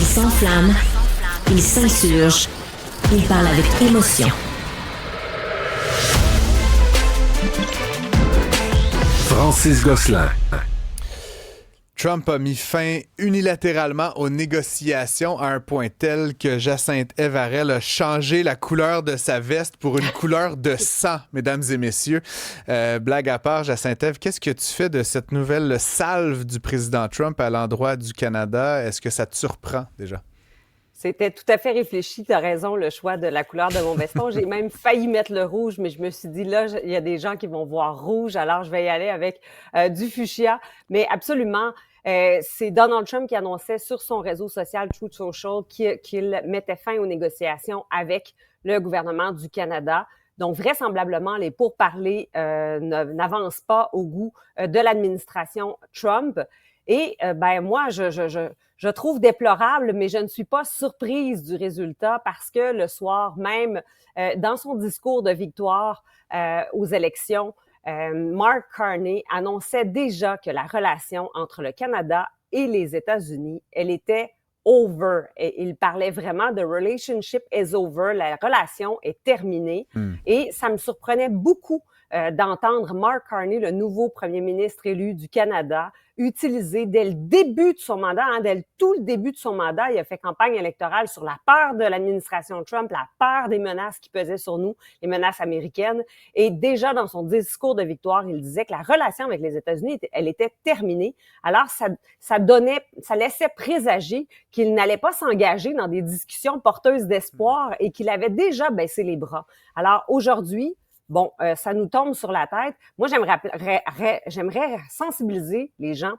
Il s'enflamme, il s'insurge, il parle avec émotion. Francis Gosselin. Trump a mis fin unilatéralement aux négociations à un point tel que Jacinthe Evarel a changé la couleur de sa veste pour une couleur de sang, mesdames et messieurs. Blague à part, Jacinthe Ève, qu'est-ce que tu fais de cette nouvelle salve du président Trump à l'endroit du Canada? Est-ce que ça te surprend déjà? C'était tout à fait réfléchi, tu as raison, le choix de la couleur de mon veston. J'ai même failli mettre le rouge, mais je me suis dit, là, il y a des gens qui vont voir rouge, alors je vais y aller avec du fuchsia. Mais absolument, c'est Donald Trump qui annonçait sur son réseau social Truth Social qu'il mettait fin aux négociations avec le gouvernement du Canada. Donc, vraisemblablement, les pourparlers n'avancent pas au goût de l'administration Trump. Et moi, je trouve déplorable, mais je ne suis pas surprise du résultat parce que le soir même, dans son discours de victoire aux élections, Mark Carney annonçait déjà que la relation entre le Canada et les États-Unis, elle était over. Et il parlait vraiment de relationship is over, la relation est terminée. Et ça me surprenait beaucoup d'entendre Mark Carney, le nouveau premier ministre élu du Canada, utiliser dès le début de son mandat, dès tout le début de son mandat, il a fait campagne électorale sur la peur de l'administration Trump, la peur des menaces qui pesaient sur nous, les menaces américaines. Et déjà dans son discours de victoire, il disait que la relation avec les États-Unis, elle était terminée. Alors ça laissait présager qu'il n'allait pas s'engager dans des discussions porteuses d'espoir et qu'il avait déjà baissé les bras. Alors aujourd'hui, ça nous tombe sur la tête. Moi, j'aimerais sensibiliser les gens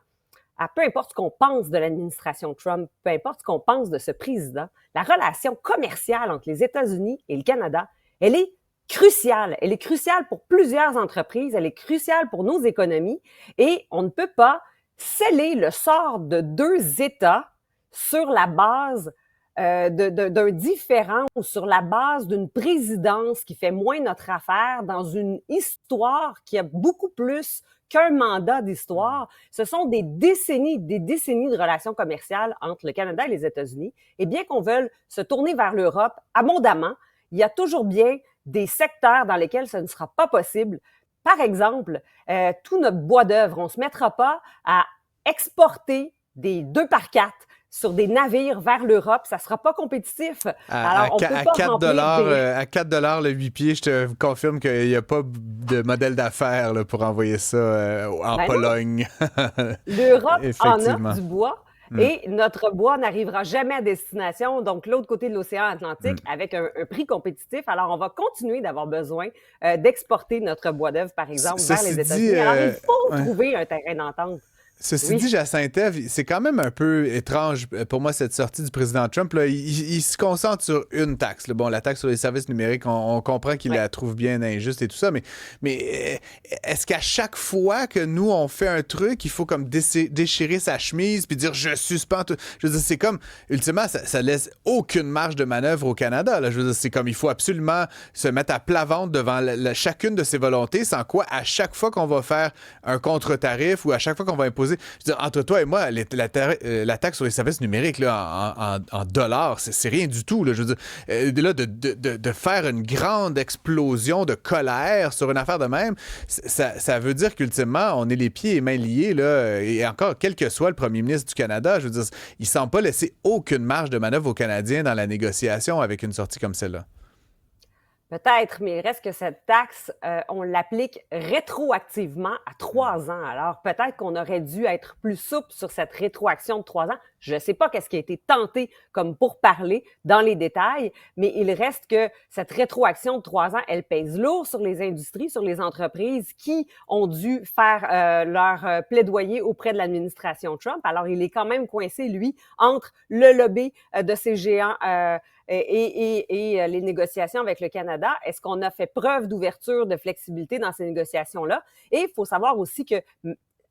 à peu importe ce qu'on pense de l'administration Trump, peu importe ce qu'on pense de ce président, la relation commerciale entre les États-Unis et le Canada, elle est cruciale. Elle est cruciale pour plusieurs entreprises, elle est cruciale pour nos économies et on ne peut pas sceller le sort de deux États sur la base d'un différend ou sur la base d'une présidence qui fait moins notre affaire dans une histoire qui a beaucoup plus qu'un mandat d'histoire. Ce sont des décennies de relations commerciales entre le Canada et les États-Unis. Et bien qu'on veuille se tourner vers l'Europe abondamment, il y a toujours bien des secteurs dans lesquels ce ne sera pas possible. Par exemple, tout notre bois d'œuvre, on ne se mettra pas à exporter des 2x4 sur des navires vers l'Europe, ça ne sera pas compétitif. Alors, à 4 $ le 8 pieds, je te confirme qu'il n'y a pas de modèle d'affaires là, pour envoyer ça en Pologne. L'Europe en a du bois et notre bois n'arrivera jamais à destination, donc l'autre côté de l'océan Atlantique, avec un prix compétitif. Alors, on va continuer d'avoir besoin d'exporter notre bois d'œuvre, par exemple, vers les États-Unis. Alors, il faut trouver un terrain d'entente. Ceci dit, Jacinthe Ève, c'est quand même un peu étrange pour moi cette sortie du président Trump. Là, il se concentre sur une taxe. Là. Bon, la taxe sur les services numériques, on comprend qu'il la trouve bien injuste et tout ça, mais est-ce qu'à chaque fois que nous, on fait un truc, il faut comme déchirer sa chemise puis dire « je suspends tout ». Je veux dire, c'est comme, ultimement, ça laisse aucune marge de manœuvre au Canada. Là. Je veux dire, c'est comme, il faut absolument se mettre à plat ventre devant chacune de ses volontés, sans quoi, à chaque fois qu'on va faire un contre-tarif ou à chaque fois qu'on va imposer. Je veux dire, entre toi et moi, la taxe sur les services numériques là, en dollars, c'est rien du tout. Là, je veux dire, là, de faire une grande explosion de colère sur une affaire de même, ça veut dire qu'ultimement, on est les pieds et mains liés. Là, et encore, quel que soit le premier ministre du Canada, je veux dire, il ne semble pas laisser aucune marge de manœuvre aux Canadiens dans la négociation avec une sortie comme celle-là. Peut-être, mais il reste que cette taxe, on l'applique rétroactivement à 3 ans. Alors, peut-être qu'on aurait dû être plus souple sur cette rétroaction de 3 ans. Je ne sais pas qu'est-ce qui a été tenté comme pour parler dans les détails, mais il reste que cette rétroaction de 3 ans, elle pèse lourd sur les industries, sur les entreprises qui ont dû faire leur plaidoyer auprès de l'administration Trump. Alors, il est quand même coincé, lui, entre le lobby de ces géants et les négociations avec le Canada. Est-ce qu'on a fait preuve d'ouverture, de flexibilité dans ces négociations-là? Et il faut savoir aussi que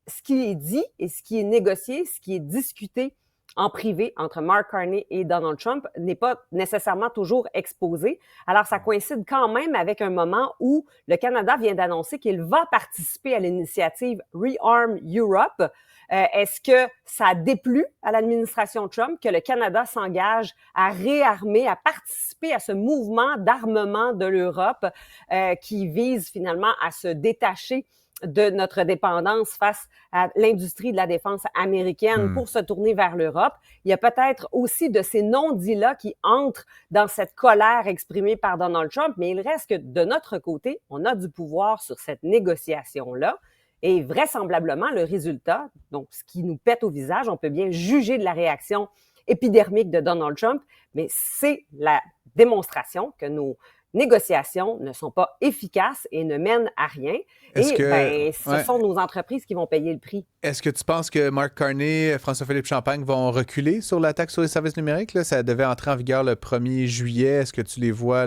ce qui est dit et ce qui est négocié, ce qui est discuté en privé entre Mark Carney et Donald Trump n'est pas nécessairement toujours exposé. Alors, ça coïncide quand même avec un moment où le Canada vient d'annoncer qu'il va participer à l'initiative Rearm Europe, Est-ce que ça a déplu à l'administration Trump que le Canada s'engage à réarmer, à participer à ce mouvement d'armement de l'Europe qui vise finalement à se détacher de notre dépendance face à l'industrie de la défense américaine pour se tourner vers l'Europe. Il y a peut-être aussi de ces non-dits-là qui entrent dans cette colère exprimée par Donald Trump, mais il reste que de notre côté, on a du pouvoir sur cette négociation-là. Et vraisemblablement, le résultat, donc ce qui nous pète au visage, on peut bien juger de la réaction épidermique de Donald Trump, mais c'est la démonstration que nos négociations ne sont pas efficaces et ne mènent à rien. Ce sont nos entreprises qui vont payer le prix. Est-ce que tu penses que Mark Carney, François-Philippe Champagne vont reculer sur la taxe sur les services numériques? Là? Ça devait entrer en vigueur le 1er juillet. Est-ce que tu les vois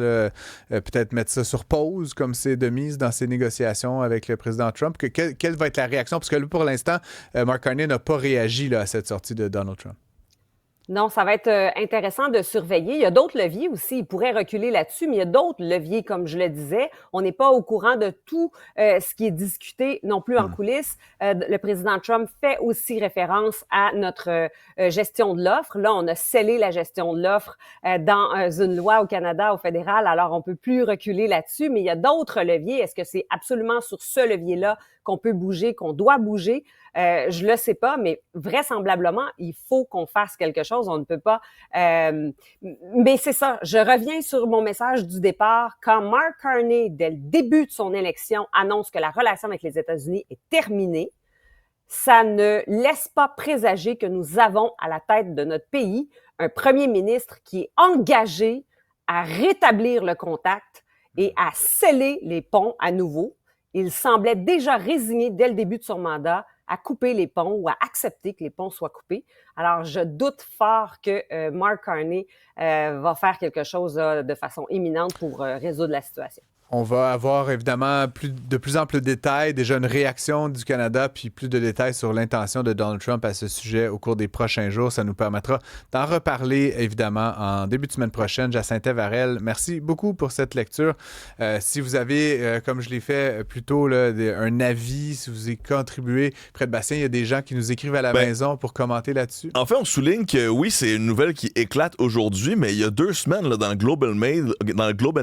peut-être mettre ça sur pause comme c'est de mise dans ces négociations avec le président Trump? Quelle va être la réaction? Parce que là, pour l'instant, Mark Carney n'a pas réagi à cette sortie de Donald Trump. Non, ça va être intéressant de surveiller. Il y a d'autres leviers aussi. Il pourrait reculer là-dessus, mais il y a d'autres leviers, comme je le disais. On n'est pas au courant de tout ce qui est discuté non plus en coulisses. Le président Trump fait aussi référence à notre gestion de l'offre. Là, on a scellé la gestion de l'offre dans une loi au Canada, au fédéral, alors on peut plus reculer là-dessus, mais il y a d'autres leviers. Est-ce que c'est absolument sur ce levier-là qu'on peut bouger, qu'on doit bouger? Je le sais pas, mais vraisemblablement, il faut qu'on fasse quelque chose. On ne peut pas... mais c'est ça, je reviens sur mon message du départ. Quand Mark Carney, dès le début de son élection, annonce que la relation avec les États-Unis est terminée, ça ne laisse pas présager que nous avons à la tête de notre pays un premier ministre qui est engagé à rétablir le contact et à sceller les ponts à nouveau. Il semblait déjà résigné dès le début de son mandat à couper les ponts ou à accepter que les ponts soient coupés. Alors, je doute fort que Mark Carney va faire quelque chose de façon imminente pour résoudre la situation. On va avoir évidemment de plus en plus de détails, déjà une réaction du Canada, puis plus de détails sur l'intention de Donald Trump à ce sujet au cours des prochains jours. Ça nous permettra d'en reparler évidemment en début de semaine prochaine. Jacinta Varel, merci beaucoup pour cette lecture. Si vous avez, comme je l'ai fait plus tôt, là, un avis, si vous avez contribué près de Bastien, il y a des gens qui nous écrivent à la maison pour commenter là-dessus. En fait, on souligne que oui, c'est une nouvelle qui éclate aujourd'hui, mais il y a 2 semaines, là, dans le Globe and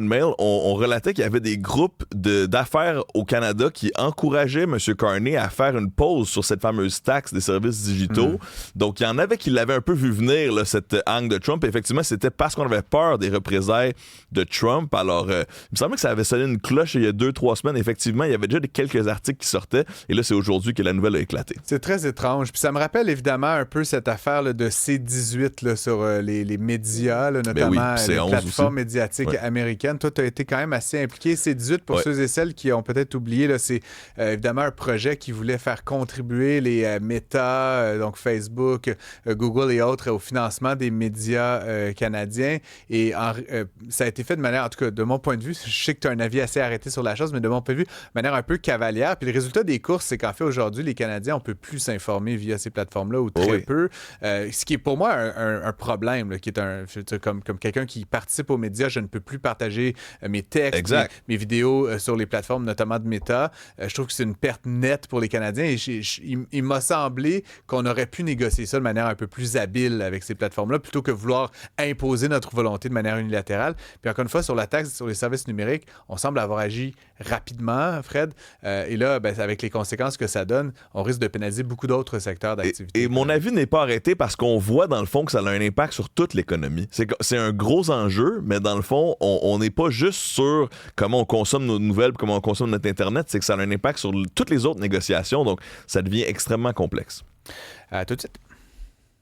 Mail, on relatait qu'il y avait des groupes d'affaires au Canada qui encourageaient M. Carney à faire une pause sur cette fameuse taxe des services digitaux. Donc, il y en avait qui l'avaient un peu vu venir, là, cette hangue de Trump. Effectivement, c'était parce qu'on avait peur des représailles de Trump. Alors, il me semblait que ça avait sonné une cloche il y a 2-3 semaines. Effectivement, il y avait déjà quelques articles qui sortaient. Et là, c'est aujourd'hui que la nouvelle a éclaté. C'est très étrange. Puis ça me rappelle évidemment un peu cette affaire là, de C-18 là, sur les médias, là, notamment les plateformes médiatiques américaines. Toi, tu as été quand même assez impliqué. C-18, pour ceux et celles qui ont peut-être oublié, là, c'est évidemment un projet qui voulait faire contribuer les Meta, donc Facebook, Google et autres, au financement des médias canadiens. Et ça a été fait de manière, en tout cas, de mon point de vue, je sais que tu as un avis assez arrêté sur la chose, mais de mon point de vue, de manière un peu cavalière. Puis le résultat des courses, c'est qu'en fait, aujourd'hui, les Canadiens, on ne peut plus s'informer via ces plateformes-là ou très peu. Ce qui est pour moi un problème, là, qui est comme quelqu'un qui participe aux médias, je ne peux plus partager mes textes, mes vidéos sur les plateformes, notamment de Meta. Je trouve que c'est une perte nette pour les Canadiens et il m'a semblé qu'on aurait pu négocier ça de manière un peu plus habile avec ces plateformes-là plutôt que vouloir imposer notre volonté de manière unilatérale. Puis encore une fois, sur la taxe sur les services numériques, on semble avoir agi rapidement, Fred. Et là, avec les conséquences que ça donne, on risque de pénaliser beaucoup d'autres secteurs d'activité. Et mon avis n'est pas arrêté parce qu'on voit dans le fond que ça a un impact sur toute l'économie. C'est un gros enjeu, mais dans le fond, on n'est pas juste sur comment on consomme nos nouvelles, comment on consomme notre Internet, c'est que ça a un impact sur toutes les autres négociations, donc ça devient extrêmement complexe. À tout de suite.